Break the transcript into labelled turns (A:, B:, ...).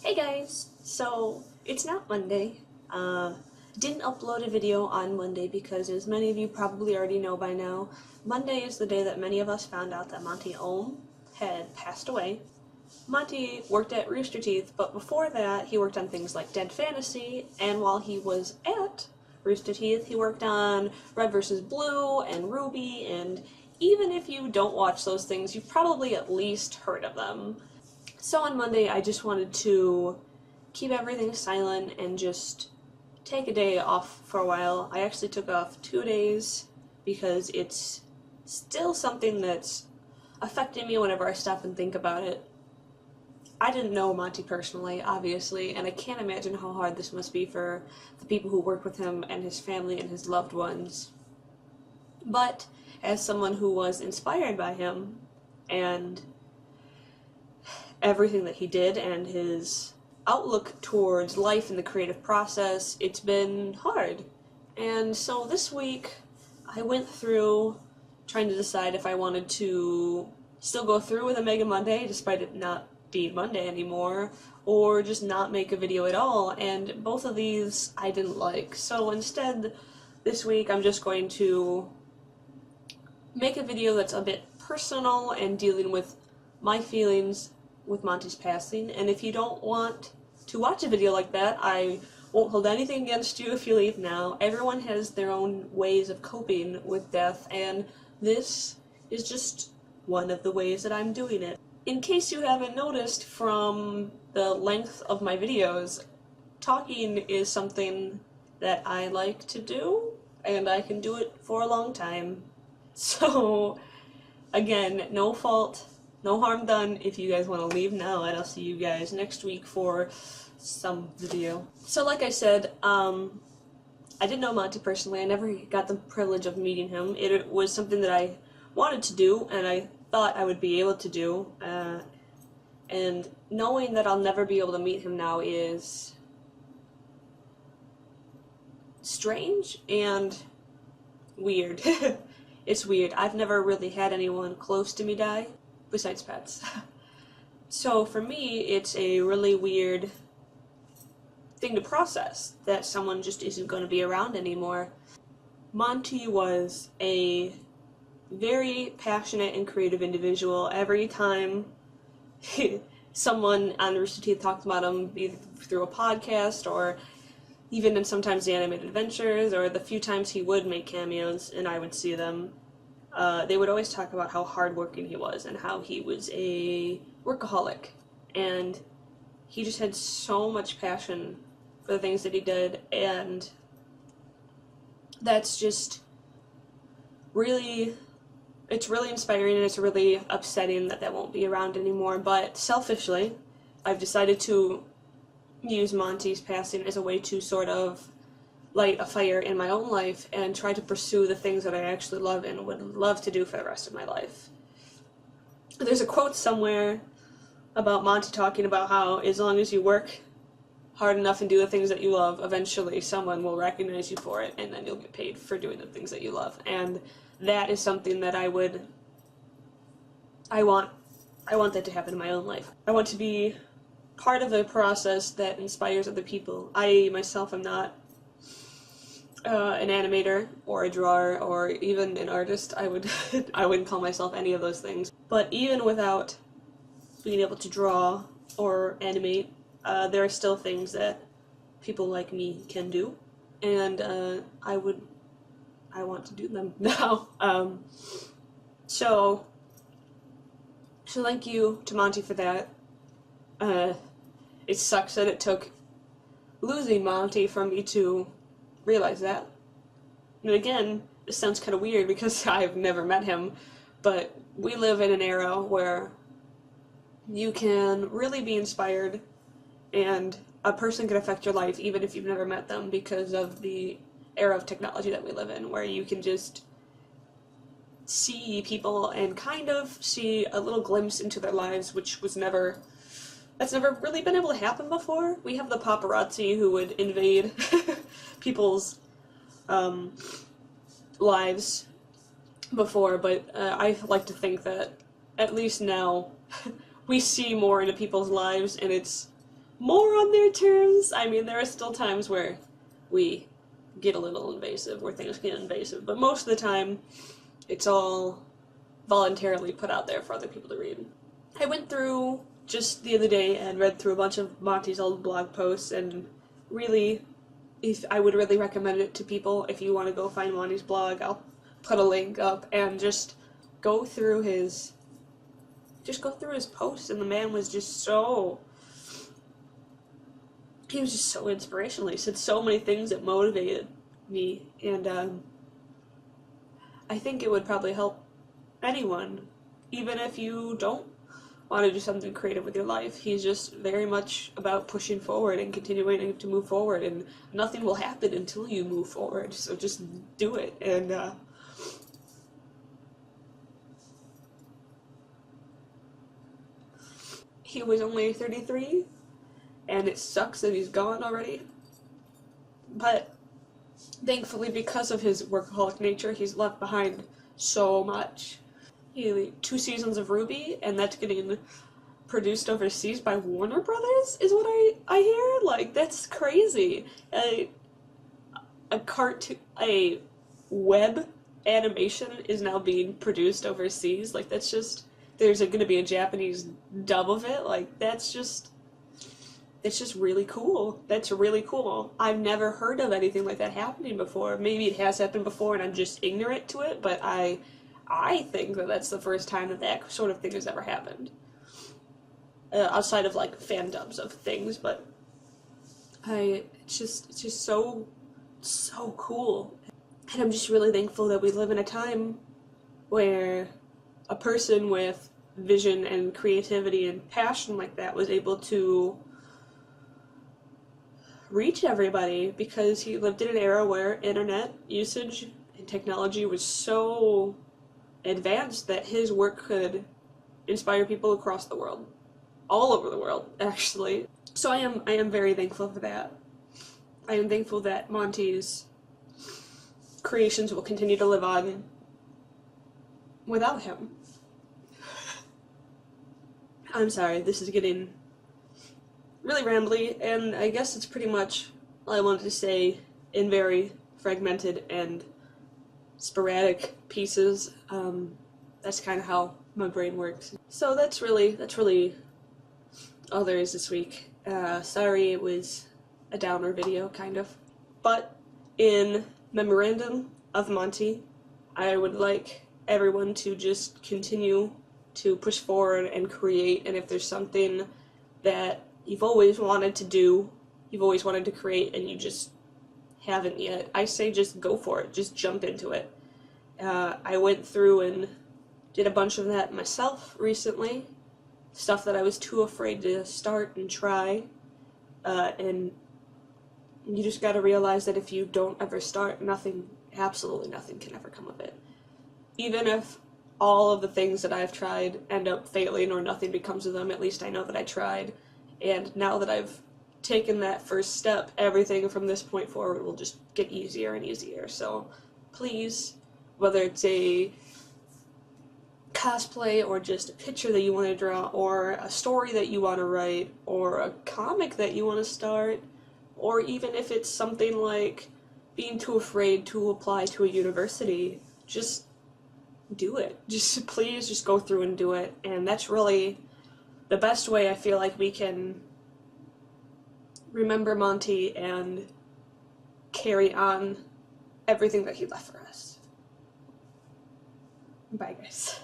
A: Hey guys! So, it's not Monday. Didn't upload a video on Monday because, as many of you probably already know by now, Monday is the day that many of us found out that Monty Oum had passed away. Monty worked at Rooster Teeth, but before that he worked on things like Dead Fantasy, and while he was at Rooster Teeth he worked on Red vs. Blue and Ruby, and even if you don't watch those things, you've probably at least heard of them. So on Monday I just wanted to keep everything silent and just take a day off for a while. I actually took off 2 days because it's still something that's affecting me whenever I stop and think about it. I didn't know Monty personally, obviously, and I can't imagine how hard this must be for the people who work with him and his family and his loved ones. But as someone who was inspired by him and everything that he did and his outlook towards life and the creative process, it's been hard. And so this week I went through trying to decide if I wanted to still go through with a Mega Monday despite it not being Monday anymore, or just not make a video at all, and both of these I didn't like. So instead this week I'm just going to make a video that's a bit personal and dealing with my feelings with Monty's passing. And if you don't want to watch a video like that, I won't hold anything against you if you leave now. Everyone has their own ways of coping with death, and this is just one of the ways that I'm doing it. In case you haven't noticed from the length of my videos, talking is something that I like to do, and I can do it for a long time. So, again, no fault, no harm done if you guys want to leave now, and I'll see you guys next week for some video. So like I said, I didn't know Monty personally. I never got the privilege of meeting him. It was something that I wanted to do, and I thought I would be able to do, and knowing that I'll never be able to meet him now is strange and weird. It's weird. I've never really had anyone close to me die, besides pets. So for me, it's a really weird thing to process, that someone just isn't going to be around anymore. Monty was a very passionate and creative individual. Every time someone on Rooster Teeth talked about him, either through a podcast or even in sometimes the animated adventures, or the few times he would make cameos and I would see them, they would always talk about how hardworking he was and how he was a workaholic, and he just had so much passion for the things that he did, and that's just really, it's really inspiring, and it's really upsetting that that won't be around anymore. But selfishly, I've decided to use Monty's passing as a way to sort of light a fire in my own life and try to pursue the things that I actually love and would love to do for the rest of my life. There's a quote somewhere about Monty talking about how as long as you work hard enough and do the things that you love, eventually someone will recognize you for it, and then you'll get paid for doing the things that you love. And that is something that I want that to happen in my own life. I want to be part of a process that inspires other people. I myself am not an animator or a drawer or even an artist. I wouldn't call myself any of those things. But even without being able to draw or animate, there are still things that people like me can do, and I want to do them now. So thank you to Monty for that. It sucks that it took losing Monty for me to realize that. And again, this sounds kind of weird because I've never met him, but we live in an era where you can really be inspired, and a person can affect your life even if you've never met them, because of the era of technology that we live in, where you can just see people and kind of see a little glimpse into their lives, which was that's never really been able to happen before. We have the paparazzi who would invade people's lives before, but I like to think that at least now we see more into people's lives, and it's more on their terms. I mean, there are still times where we get a little invasive, where things get invasive, but most of the time, it's all voluntarily put out there for other people to read. I went through just the other day and read through a bunch of Monty's old blog posts, and really, if I would really recommend it to people if you want to go find Monty's blog. I'll put a link up and just go through his posts, and the man was just so, he was just so inspirational. He said so many things that motivated me, and I think it would probably help anyone, even if you don't want to do something creative with your life. He's just very much about pushing forward and continuing to move forward, and nothing will happen until you move forward, so just do it. And he was only 33, and it sucks that he's gone already, but thankfully, because of his workaholic nature, he's left behind so much. 2 seasons of Ruby, and that's getting produced overseas by Warner Brothers, is what I hear. Like, that's crazy. A web animation is now being produced overseas. Like, that's just, there's going to be a Japanese dub of it. Like, it's just really cool. That's really cool. I've never heard of anything like that happening before. Maybe it has happened before and I'm just ignorant to it, but I think that that's the first time that sort of thing has ever happened. Outside of, like, fan dubs of things, but it's just so cool. And I'm just really thankful that we live in a time where a person with vision and creativity and passion like that was able to reach everybody, because he lived in an era where internet usage and technology was so advanced that his work could inspire people across the world. All over the world, actually. So I am very thankful for that. I am thankful that Monty's creations will continue to live on without him. I'm sorry, this is getting really rambly, and I guess it's pretty much all I wanted to say in very fragmented and sporadic pieces. That's kind of how my brain works. So that's really all there is this week. Sorry it was a downer video, kind of. But in memorandum of Monty, I would like everyone to just continue to push forward and create, and if there's something that you've always wanted to do, you've always wanted to create, and you just haven't yet, I say just go for it. Just jump into it. I went through and did a bunch of that myself recently. Stuff that I was too afraid to start and try. And you just gotta realize that if you don't ever start, absolutely nothing can ever come of it. Even if all of the things that I've tried end up failing or nothing becomes of them, at least I know that I tried. And now that I've taken that first step, everything from this point forward will just get easier and easier. So please, whether it's a cosplay or just a picture that you want to draw, or a story that you want to write, or a comic that you want to start, or even if it's something like being too afraid to apply to a university, just do it. Please just go through and do it. And that's really the best way I feel like we can remember Monty and carry on everything that he left for us. Bye, guys.